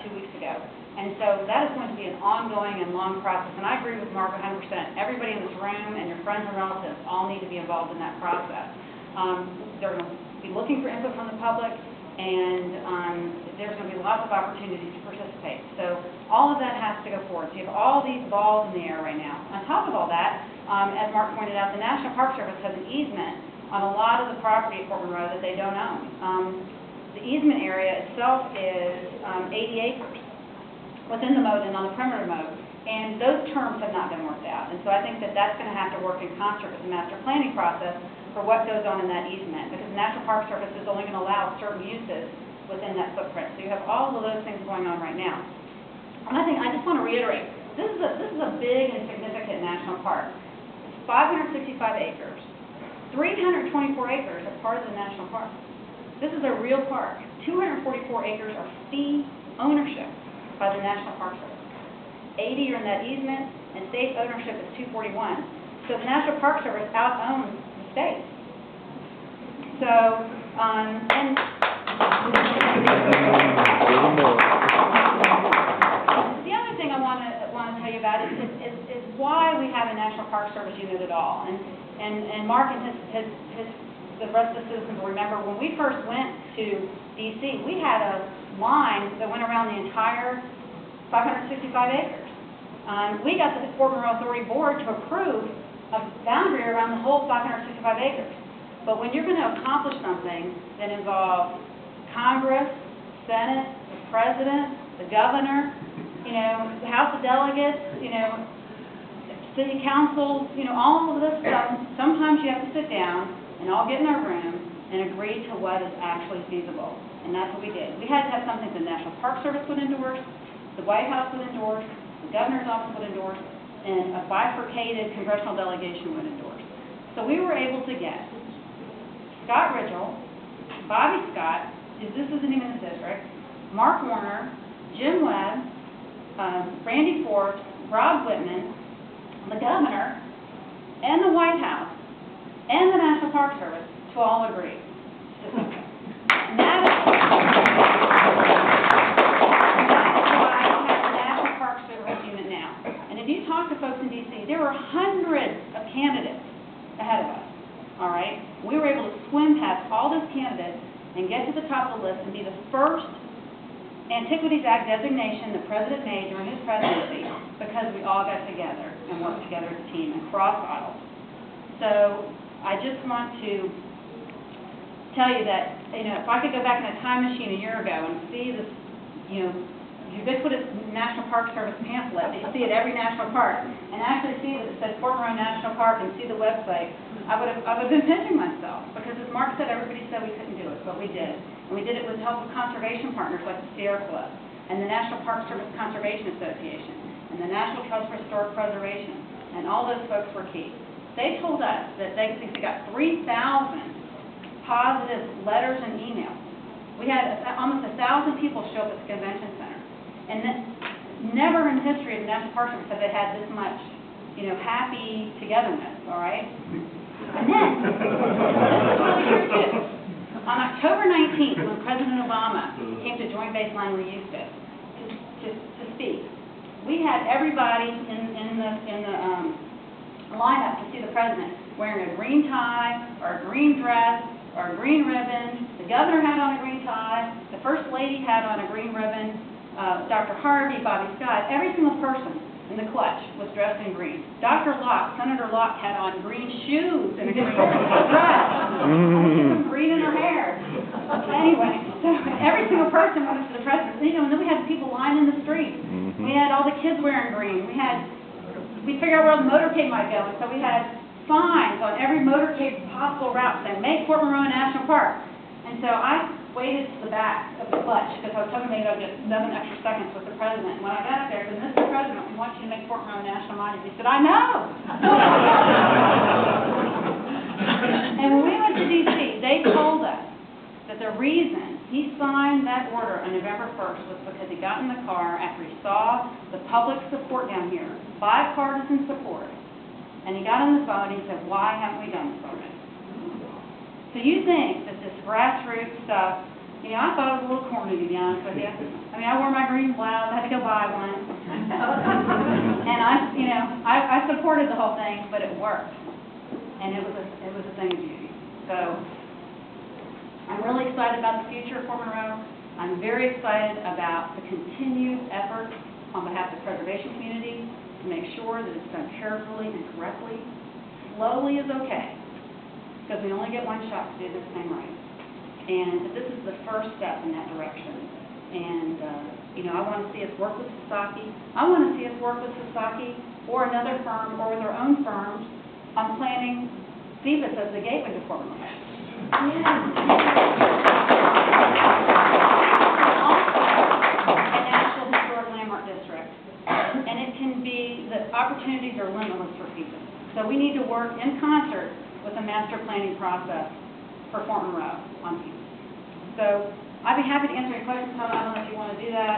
2 weeks ago. And so that is going to be an ongoing and long process. And I agree with Mark 100%. Everybody in this room and your friends and relatives all need to be involved in that process. They're going to be looking for input from the public, and there's going to be lots of opportunities to participate. So all of that has to go forward. So you have all these balls in the air right now. On top of all that, as Mark pointed out, the National Park Service has an easement on a lot of the property at Fort Monroe that they don't own. The easement area itself is 80 acres within the mode and on the perimeter mode, and those terms have not been worked out. And so I think that that's going to have to work in concert with the master planning process for what goes on in that easement, because the National Park Service is only going to allow certain uses within that footprint. So you have all of those things going on right now. And I just want to reiterate, this is a big and significant national park. It's 565 acres. 324 acres are part of the national park. This is a real park. 244 acres are fee ownership by the National Park Service. 80 are in that easement, and state ownership is 241. So the National Park Service out-owns the state. So, and the other thing I want to tell you about is why we have a National Park Service unit at all. And Mark and the rest of the citizens will remember when we first went to D.C., we had a line that went around the entire 565 acres. We got the Fort Monroe Authority Board to approve a boundary around the whole 565 acres. But when you're going to accomplish something that involves Congress, Senate, the President, the Governor, the House of Delegates, City Council, all of this stuff, sometimes you have to sit down and all get in our room and agree to what is actually feasible. And that's what we did. We had to have something the National Park Service would endorse, the White House would endorse, the Governor's Office would endorse, and a bifurcated congressional delegation would endorse. So we were able to get Scott Ridgell, Bobby Scott, this isn't even his district, Mark Warner, Jim Webb, Randy Forbes, Rob Whitman, the Governor, and the White House, and the National Park Service to all agree. And that is why we have the National Park Service unit now. And if you talk to folks in D.C., there were hundreds of candidates ahead of us, all right? We were able to swim past all those candidates and get to the top of the list and be the first Antiquities Act designation the President made during his presidency because we all got together and worked together as a team and crossed aisles. So I just want to tell you that, if I could go back in a time machine a year ago and see this, ubiquitous National Park Service pamphlet that you see at every national park, and actually see that it says Fort Monroe National Park and see the website, I would have been pinching myself, because as Mark said, everybody said we couldn't do it, but we did. And we did it with the help of conservation partners like the Sierra Club, and the National Park Service Conservation Association, and the National Trust for Historic Preservation, and all those folks were key. They told us that they got 3,000 positive letters and emails. We had almost 1,000 people show up at the convention center. And then, never in the history of the National Park Service have they had this much, happy togetherness, all right? And then, this is really true too. On October 19th, when President Obama came to Joint Base Langley Houston to speak, we had everybody in the lineup to see the president wearing a green tie or a green dress or a green ribbon. The governor had on a green tie. The first lady had on a green ribbon. Dr. Harvey, Bobby Scott, every single person in the clutch was dressed in green. Dr. Locke, Senator Locke, had on green shoes and a green dress. Some green in her hair. Anyway, so every single person went to the president. And then we had people lying in the street. We had all the kids wearing green. We figured out where the motorcade might go, and so we had signs on every motorcade possible route saying, "Make Fort Monroe a National Park." And so I waited to the back of the clutch because I was hoping maybe I'd get 7 extra seconds with the president. When I got up there, I said, "Mr. President, we want you to make Fort Monroe a national monument." He said, "I know." And when we went to D.C., they told us that the reason he signed that order on November 1st was because he got in the car after he saw the public support down here, bipartisan support, and he got on the phone and he said, "Why haven't we done this already?" So you think that this grassroots stuff You know, I thought it was a little corny, to be honest with you. I mean, I wore my green blouse, I had to go buy one. And I supported the whole thing, but it worked. And it was a thing of beauty. So, I'm really excited about the future for Monroe. I'm very excited about the continued effort on behalf of the preservation community to make sure that it's done carefully and correctly. Slowly is okay, because we only get one shot to do this thing right. And this is the first step in that direction. And, I want to see us work with Sasaki. I want to see us work with Sasaki or another firm or with our own firms on planning Phoebus as the gateway to Fort Monroe. A National Historic Landmark District. And it can be, the opportunities are limitless for Phoebus. So we need to work in concert with the master planning process for Fort Monroe on Phoebus. So I'd be happy to answer any questions, Tom. I don't know if you want to do that.